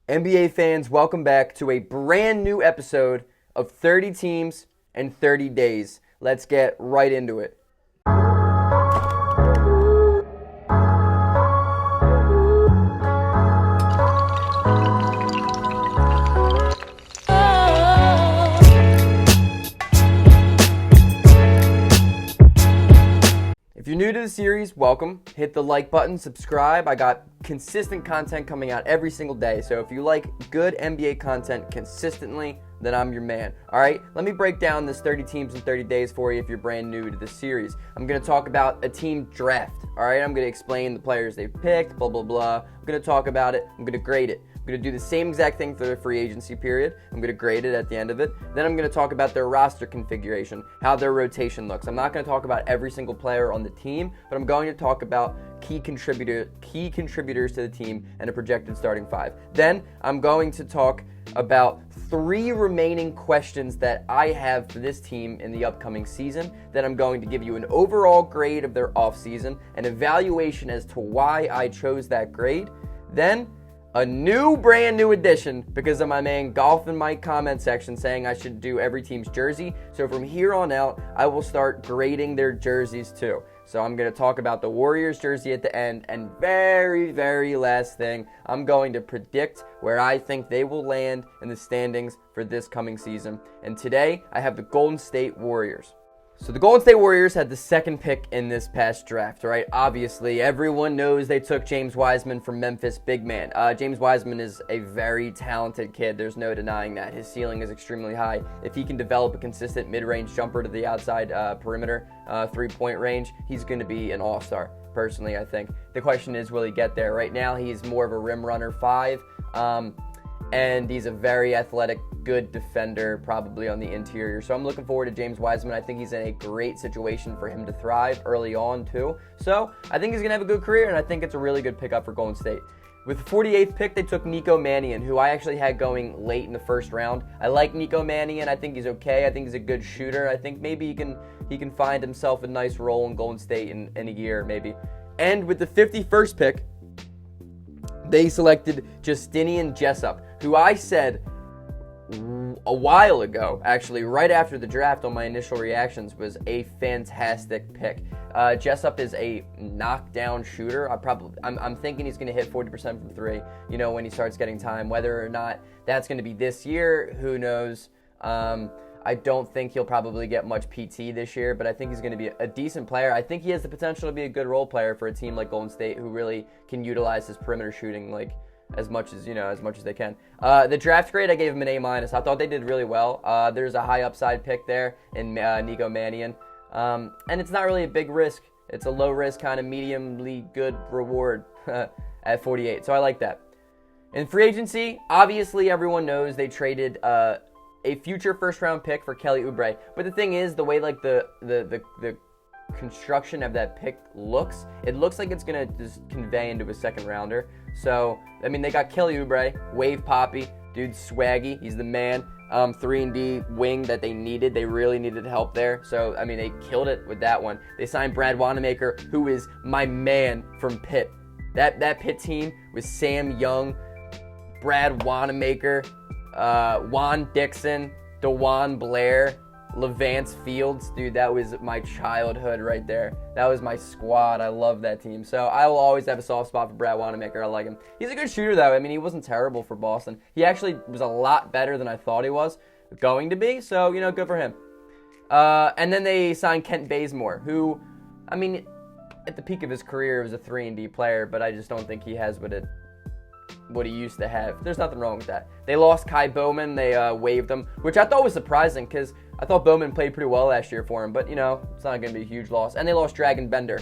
NBA fans, welcome back to a brand new episode of 30 Teams and 30 Days. Let's get right into it. If you're new to the series, welcome. Hit the like button, subscribe. I got consistent content coming out every single day. So if you like good NBA content consistently, then I'm your man. All right, let me break down this 30 teams in 30 days for you if you're brand new to the series. I'm going to talk about a team draft. All right, I'm going to explain the players they've picked, blah, blah, blah. I'm going to talk about it. I'm going to grade it. I'm going to do the same exact thing for the free agency period. I'm going to grade it at the end of it. Then I'm going to talk about their roster configuration, how their rotation looks. I'm not going to talk about every single player on the team, but I'm going to talk about key contributors to the team and a projected starting five. Then I'm going to talk about 3 remaining questions that I have for this team in the upcoming season. Then I'm going to give you an overall grade of their offseason, an evaluation as to why I chose that grade. Then a brand new addition because of my man Golf in my comment section saying I should do every team's jersey. So from here on out, I will start grading their jerseys too. So I'm going to talk about the Warriors jersey at the end, and very, very last thing, I'm going to predict where I think they will land in the standings for this coming season. And today, I have the Golden State Warriors. So the Golden State Warriors had the second pick in this past draft, right? Obviously, everyone knows they took James Wiseman from Memphis, big man. James Wiseman is a very talented kid. There's no denying that. His ceiling is extremely high. If he can develop a consistent mid-range jumper to the outside perimeter, three-point range, he's going to be an all-star, personally, I think. The question is, will he get there? Right now, he's more of a rim runner 5, and he's a very athletic, good defender, probably on the interior. So I'm looking forward to James Wiseman. I think he's in a great situation for him to thrive early on, too. So I think he's going to have a good career, and I think it's a really good pickup for Golden State. With the 48th pick, they took Nico Mannion, who I actually had going late in the first round. I like Nico Mannion. I think he's okay. I think he's a good shooter. I think maybe he can find himself a nice role in Golden State in a year, maybe. And with the 51st pick, they selected Justinian Jessup, who I said a while ago, actually, right after the draft on my initial reactions, was a fantastic pick. Jessup is a knockdown shooter. I'm thinking he's going to hit 40% from 3, when he starts getting time. Whether or not that's going to be this year, who knows? I don't think he'll probably get much PT this year, but I think he's going to be a decent player. I think he has the potential to be a good role player for a team like Golden State, who really can utilize his perimeter shooting as much as they can. The draft grade, I gave him an A-. I thought they did really well. There's a high upside pick there in Nico Mannion. And it's not really a big risk. It's a low risk, kind of mediumly good reward at 48. So I like that. In free agency, obviously everyone knows they traded a future first round pick for Kelly Oubre. But the thing is, the way the construction of that pick looks, it looks like it's going to just convey into a second rounder. So, they got Kelly Oubre, Wave Poppy, dude swaggy, he's the man. 3-and-D wing that they needed. They really needed help there. So, they killed it with that one. They signed Brad Wanamaker, who is my man from Pitt. That Pitt team was Sam Young, Brad Wanamaker, Juan Dixon, DeJuan Blair, Levance Fields. Dude, that was my childhood right there. That was my squad. I love that team. So I will always have a soft spot for Brad Wanamaker. I like him. He's a good shooter, though. He wasn't terrible for Boston. He actually was a lot better than I thought he was going to be. So, good for him. And then they signed Kent Bazemore, who, at the peak of his career, was a 3-and-D player, but I just don't think he has what he used to have. There's nothing wrong with that. They lost Kai Bowman. They waived him, which I thought was surprising because I thought Bowman played pretty well last year for him, but, it's not going to be a huge loss. And they lost Dragon Bender.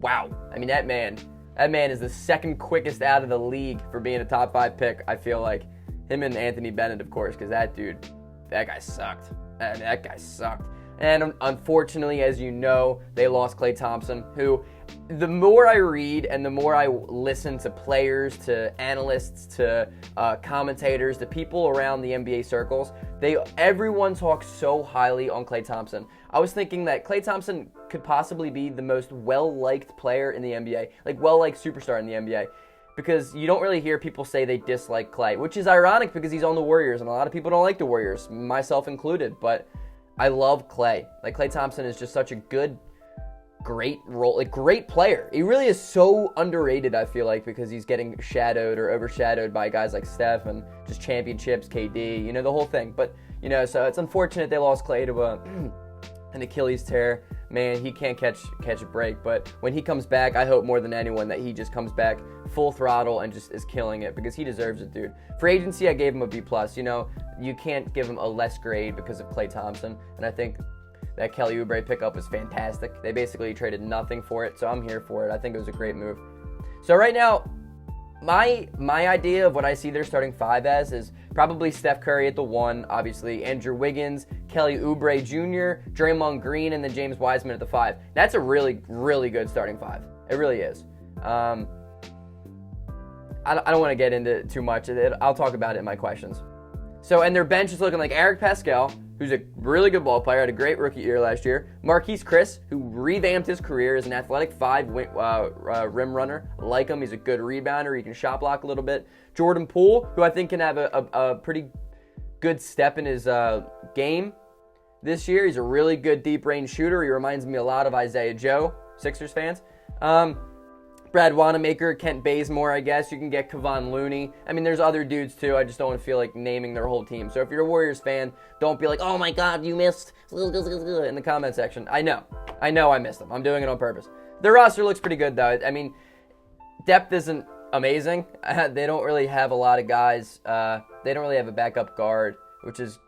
Wow. that man is the second quickest out of the league for being a top 5 pick, I feel like. Him and Anthony Bennett, of course, because that guy sucked. That guy sucked. And unfortunately, as you know, they lost Klay Thompson, who, the more I read and the more I listen to players, to analysts, to commentators, to people around the NBA circles, everyone talks so highly on Klay Thompson. I was thinking that Klay Thompson could possibly be the most well-liked player in the NBA, like well-liked superstar in the NBA. because you don't really hear people say they dislike Klay, which is ironic because he's on the Warriors, and a lot of people don't like the Warriors, myself included. But I love Klay. Like, Klay Thompson is just such a great player. He really is so underrated, I feel like, because he's getting shadowed or overshadowed by guys like Steph and just championships, KD, the whole thing. But, so it's unfortunate they lost Klay to an Achilles tear. Man, he can't catch a break. But when he comes back, I hope more than anyone that he just comes back full throttle and just is killing it, because he deserves it, dude. For agency, I gave him a B+. You can't give him a less grade because of Klay Thompson. And I think that Kelly Oubre pickup was fantastic. They basically traded nothing for it, so I'm here for it. I think it was a great move. So right now, my idea of what I see their starting five as is probably Steph Curry at the 1, obviously Andrew Wiggins, Kelly Oubre Jr., Draymond Green, and then James Wiseman at the 5. That's a really, really good starting 5. It really is. I don't want to get into too much. I'll talk about it in my questions. So, and their bench is looking like Eric Pascal, who's a really good ball player, had a great rookie year last year. Marquise Chris, who revamped his career as an athletic 5 rim runner. I like him. He's a good rebounder. He can shot block a little bit. Jordan Poole, who I think can have a pretty good step in his game this year. He's a really good deep range shooter. He reminds me a lot of Isaiah Joe, Sixers fans. Brad Wanamaker, Kent Bazemore, I guess. You can get Kevon Looney. I mean, there's other dudes, too. I just don't want to feel like naming their whole team. So if you're a Warriors fan, don't be like, oh, my God, you missed in the comment section. I know I missed them. I'm doing it on purpose. Their roster looks pretty good, though. I mean, depth isn't amazing. They don't really have a lot of guys. They don't really have a backup guard, which is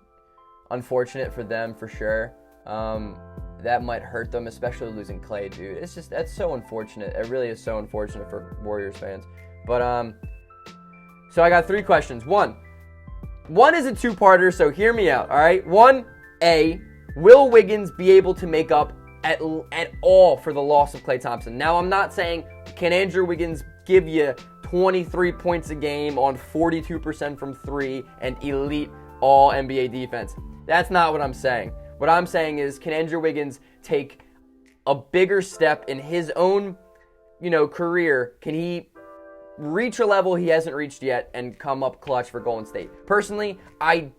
unfortunate for them, for sure. That might hurt them, especially losing Klay, dude. That's so unfortunate. It really is so unfortunate for Warriors fans. But, so I got 3 questions. One is a 2-parter, so hear me out, all right? 1A, will Wiggins be able to make up at all for the loss of Klay Thompson? Now, I'm not saying, can Andrew Wiggins give you 23 points a game on 42% from 3 and elite all-NBA defense? That's not what I'm saying. What I'm saying is, can Andrew Wiggins take a bigger step in his own, career? Can he reach a level he hasn't reached yet and come up clutch for Golden State? Personally, I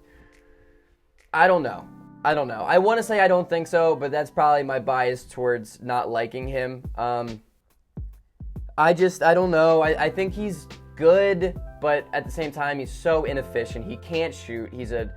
don't know. I want to say I don't think so, but that's probably my bias towards not liking him. I don't know. I think he's good, but at the same time, he's so inefficient. He can't shoot. He's a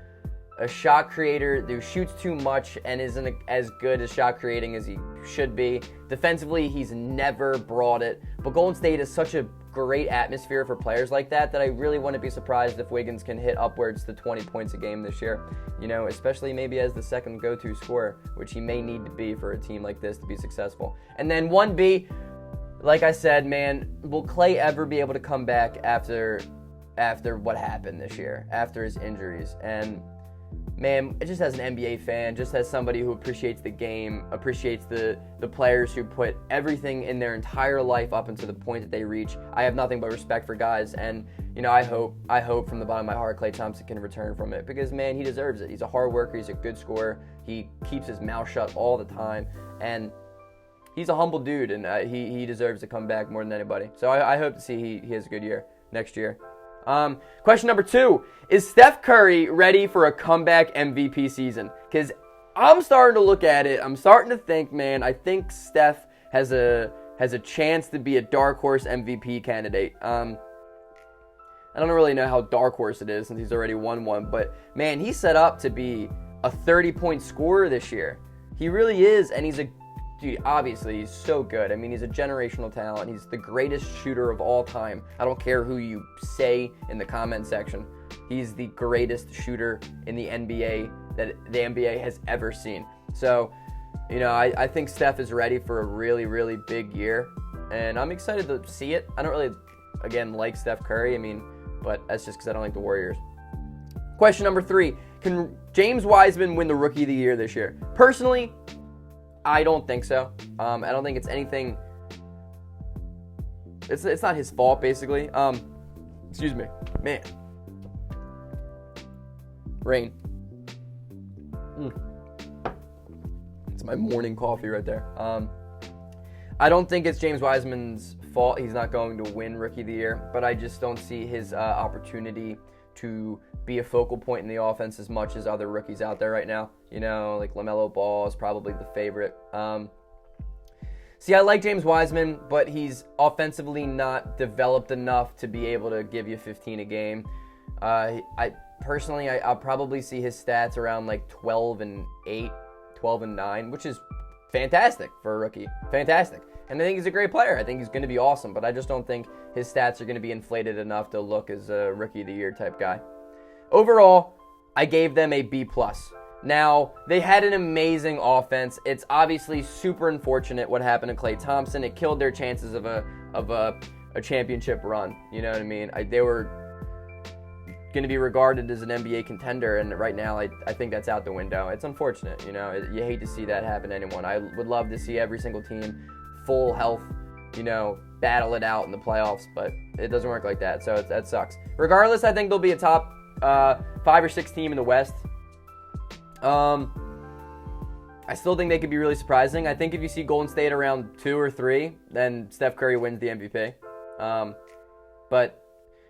shot creator who shoots too much and isn't as good at shot creating as he should be. Defensively, he's never brought it. But Golden State is such a great atmosphere for players like that I really wouldn't be surprised if Wiggins can hit upwards to 20 points a game this year. Especially maybe as the second go-to scorer, which he may need to be for a team like this to be successful. And then 1B, like I said, man, will Klay ever be able to come back after what happened this year, after his injuries? And man, just as an NBA fan, just as somebody who appreciates the game, appreciates the players who put everything in their entire life up until the point that they reach, I have nothing but respect for guys. And, I hope from the bottom of my heart Klay Thompson can return from it, because, man, he deserves it. He's a hard worker. He's a good scorer. He keeps his mouth shut all the time. And he's a humble dude, and he deserves to come back more than anybody. So I hope to see he has a good year next year. Question number 2, is Steph Curry ready for a comeback MVP season? Because I'm starting to look at it. I'm starting to think, man, I think Steph has a chance to be a dark horse MVP candidate. I don't really know how dark horse it is since he's already won one, but man, he's set up to be a 30-point scorer this year. He really is, and dude, obviously, he's so good. I mean, he's a generational talent. He's the greatest shooter of all time. I don't care who you say in the comment section. He's the greatest shooter in the NBA that the NBA has ever seen. So, I think Steph is ready for a really, really big year, and I'm excited to see it. I don't really, again, like Steph Curry. But that's just because I don't like the Warriors. Question number 3, can James Wiseman win the Rookie of the Year this year? Personally, I don't think so. I don't think it's anything. It's not his fault, basically. Excuse me, man. Rain. It's my morning coffee right there. I don't think it's James Wiseman's default, he's not going to win Rookie of the Year, but I just don't see his opportunity to be a focal point in the offense as much as other rookies out there right now. You know, like LaMelo Ball is probably the favorite. See, I like James Wiseman, but he's offensively not developed enough to be able to give you 15 a game. I'll probably see his stats around like 12-8, 12-9, which is fantastic for a rookie. Fantastic. And I think he's a great player. I think he's going to be awesome, but I just don't think his stats are going to be inflated enough to look as a Rookie of the Year type guy. Overall, I gave them a B+. Now, they had an amazing offense. It's obviously super unfortunate what happened to Klay Thompson. It killed their chances of a championship run. You know what I mean? They were going to be regarded as an NBA contender, and right now I think that's out the window. It's unfortunate. You know, you hate to see that happen to anyone. I would love to see every single team full health, you know, battle it out in the playoffs, but it doesn't work like that, so that sucks. Regardless, I think they'll be a top 5 or 6 team in the West. I still think they could be really surprising. I think if you see Golden State around 2 or 3, then Steph Curry wins the MVP. But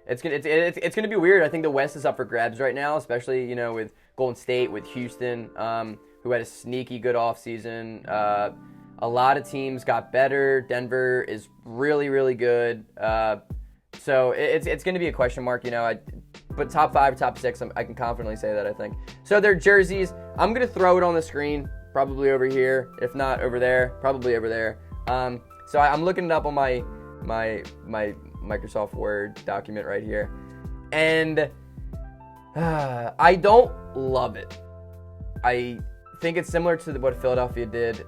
it's gonna be weird. I think the West is up for grabs right now, especially, you know, with Golden State, with Houston, who had a sneaky good offseason. A lot of teams got better. Denver is really, really good. So it's going to be a question mark, you know. But top 5 or top 6, I can confidently say that, I think. So their jerseys, I'm going to throw it on the screen, probably over here. If not over there, probably over there. So I'm looking it up on my Microsoft Word document right here. And I don't love it. I think it's similar to what Philadelphia did.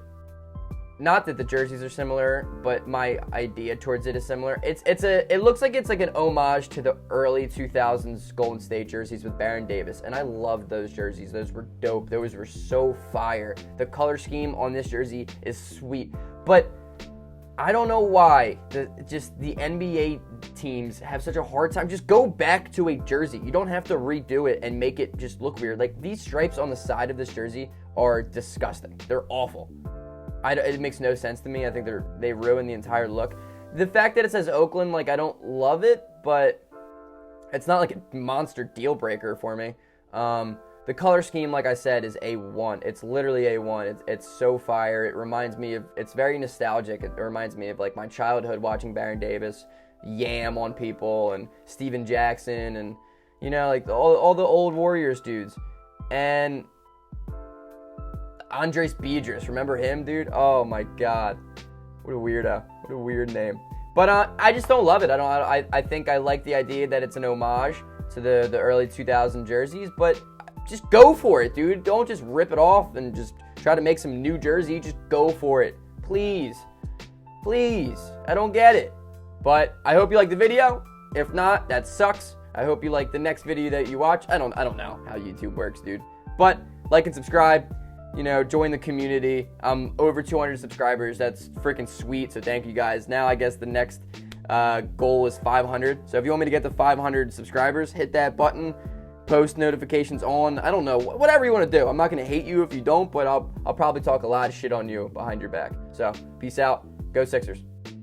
Not that the jerseys are similar, but my idea towards it is similar. It looks like it's like an homage to the early 2000s Golden State jerseys with Baron Davis, and I loved those jerseys. Those were dope. Those were so fire. The color scheme on this jersey is sweet, but I don't know why the NBA teams have such a hard time. Just go back to a jersey. You don't have to redo it and make it just look weird. Like, these stripes on the side of this jersey are disgusting. They're awful. It makes no sense to me. I think they ruin the entire look. The fact that it says Oakland, like, I don't love it, but it's not like a monster deal breaker for me. The color scheme, like I said, is A1. It's literally A1. It's so fire. It reminds me of, it's very nostalgic. It reminds me of, like, my childhood watching Baron Davis yam on people and Steven Jackson and, you know, like all the old Warriors dudes. And Andres Biedrus, remember him, dude? Oh my God, what a weirdo! What a weird name. But I just don't love it. I think I like the idea that it's an homage to the early 2000 jerseys, but just go for it, dude. Don't just rip it off and just try to make some new jersey. Just go for it, please. I don't get it. But I hope you like the video. If not, that sucks. I hope you like the next video that you watch. I don't know how YouTube works, dude. But like and subscribe. You know, join the community. I'm over 200 subscribers. That's freaking sweet. So thank you guys. Now I guess the next goal is 500. So if you want me to get to 500 subscribers, hit that button. Post notifications on. I don't know. Whatever you want to do. I'm not going to hate you if you don't, but I'll probably talk a lot of shit on you behind your back. So peace out. Go Sixers.